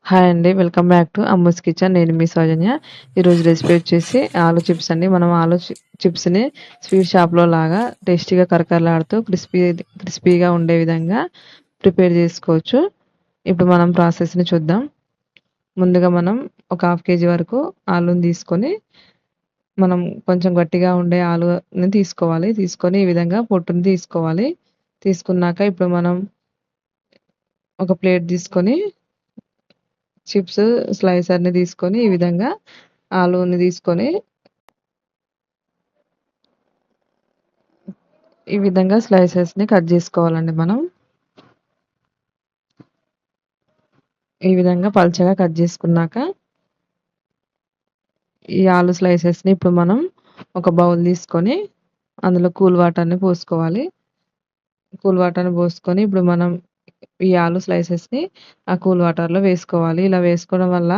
Hi అండి. Welcome back to Ammu's kitchen. నేను మీ సౌజన్య. ఈరోజు రెసిపీ వచ్చేసి ఆలు చిప్స్ అండి. మనం ఆలు చిప్స్‌ని స్వీట్ షాప్‌లో లాగా టేస్టీగా కరకరలాడుతూ క్రిస్పీగా ఉండే విధంగా ప్రిపేర్ చేసుకోవచ్చు. ఇప్పుడు మనం ప్రాసెస్‌ని చూద్దాం. ముందుగా మనం ఒక హాఫ్ కేజీ వరకు ఆలుని తీసుకొని, మనం కొంచెం గట్టిగా ఉండే ఆలుని తీసుకోవాలి. తీసుకొని ఈ విధంగా పొట్టుని తీసుకోవాలి. తీసుకున్నాక ఇప్పుడు మనం ఒక ప్లేట్ తీసుకొని చిప్స్ స్లైసర్‌ని తీసుకొని ఈ విధంగా ఆలూని తీసుకొని ఈ విధంగా స్లైసెస్‌ని కట్ జేసుకోవాలండి మనం. ఈ విధంగా పల్చగా కట్ జేసుకున్నాక, ఈ ఆలు స్లైసెస్‌ని ఇప్పుడు మనం ఒక బౌల్ తీసుకొని, అందులో కూల్ వాటర్‌ని పోసుకోవాలి. కూల్ వాటర్‌ని పోసుకొని ఇప్పుడు మనం ఈ ఆలు స్లైసెస్‌ని ఆ కూల్ వాటర్‌లో వేసుకోవాలి. ఇలా వేసుకోవడం వల్ల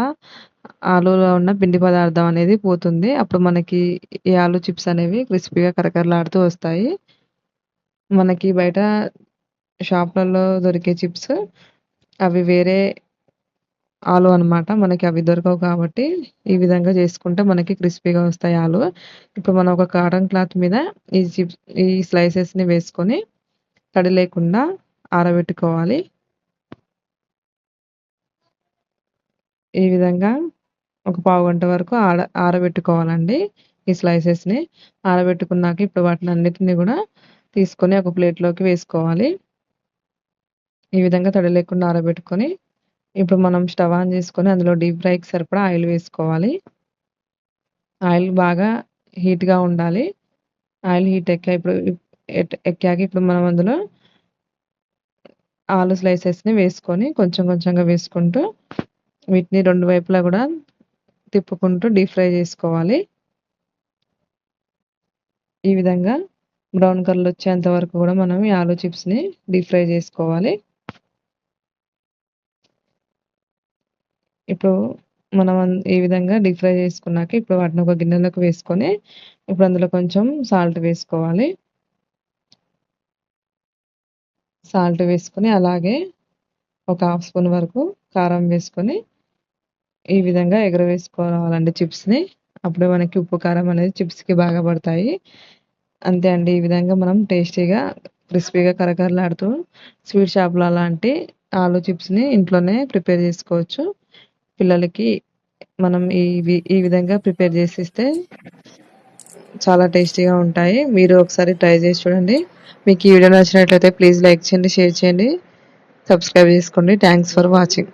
ఆలూలో ఉన్న పిండి పదార్థం అనేది పోతుంది. అప్పుడు మనకి ఈ ఆలు చిప్స్ అనేవి క్రిస్పీగా కరకరలాడుతూ వస్తాయి. మనకి బయట షాప్‌లలో దొరికే చిప్స్ అవి వేరే ఆలు అనమాట. మనకి అవి దొరకవు కాబట్టి, ఈ విధంగా చేసుకుంటే మనకి క్రిస్పీగా వస్తాయి ఆలు. ఇప్పుడు మనం ఒక కాటన్ క్లాత్ మీద ఈ చిప్స్ ఈ స్లైసెస్‌ని వేసుకొని తడి లేకుండా ఆరబెట్టుకోవాలి. ఈ విధంగా ఒక పావుగంట వరకు ఆరబెట్టుకోవాలండి ఈ స్లైసెస్‌ని. ఆరబెట్టుకున్నాక ఇప్పుడు వాటినన్నిటిని గూడా తీసుకొని ఒక ప్లేట్‌లోకి వేసుకోవాలి. ఈ విధంగా తడి లేకుండా ఆరబెట్టుకొని, ఇప్పుడు మనం స్టవ్ ఆన్ చేసుకొని అందులో డీప్ ఫ్రైకి సరిపడా ఆయిల్ వేసుకోవాలి. ఆయిల్ బాగా హీట్‌గా ఉండాలి. ఆయిల్ హీట్ ఎక్కాక ఇప్పుడు మనం అందులో ఆలు స్లైసెస్‌ని వేసుకొని కొంచెం కొంచెంగా వేసుకుంటూ వీటిని 2 వైపులా గూడా తిప్పుకుంటూ డీప్ ఫ్రై చేసుకోవాలి. ఈ విధంగా బ్రౌన్ కలర్ వచ్చేంత వరకు గూడా మనం ఈ ఆలు చిప్స్‌ని డీప్ ఫ్రై చేసుకోవాలి. ఇప్పుడు మనం ఈ విధంగా డీప్ ఫ్రై చేసుకున్నాక ఇప్పుడు వాటిని ఒక గిన్నెలోకి వేసుకొని, ఇప్పుడు అందులో కొంచెం సాల్ట్ వేసుకోవాలి. సాల్ట్ వేసుకొని అలాగే ఒక హాఫ్ స్పూన్ వరకు కారం వేసుకొని, ఈ విధంగా ఎగరవేసుకోవాలండి చిప్స్‌ని. అప్పుడే మనకి ఉప్పు, కారం అనేది చిప్స్‌కి బాగా పడతాయి. అంతే అండి. ఈ విధంగా మనం టేస్టీగా, క్రిస్పీగా కరకరలాడుతూ స్వీట్ షాప్‌లో అలాంటి ఆలు చిప్స్‌ని ఇంట్లోనే ప్రిపేర్ చేసుకోవచ్చు. పిల్లలకి మనం ఈ విధంగా ప్రిపేర్ చేసిస్తే చాలా టేస్టీగా ఉంటాయి. మీరు ఒకసారి ట్రై చేసి చూడండి. మీకు ఈ వీడియో నచ్చినట్లయితే ప్లీజ్ లైక్ చేయండి, షేర్ చేయండి, సబ్స్క్రైబ్ చేసుకోండి. Thanks for watching.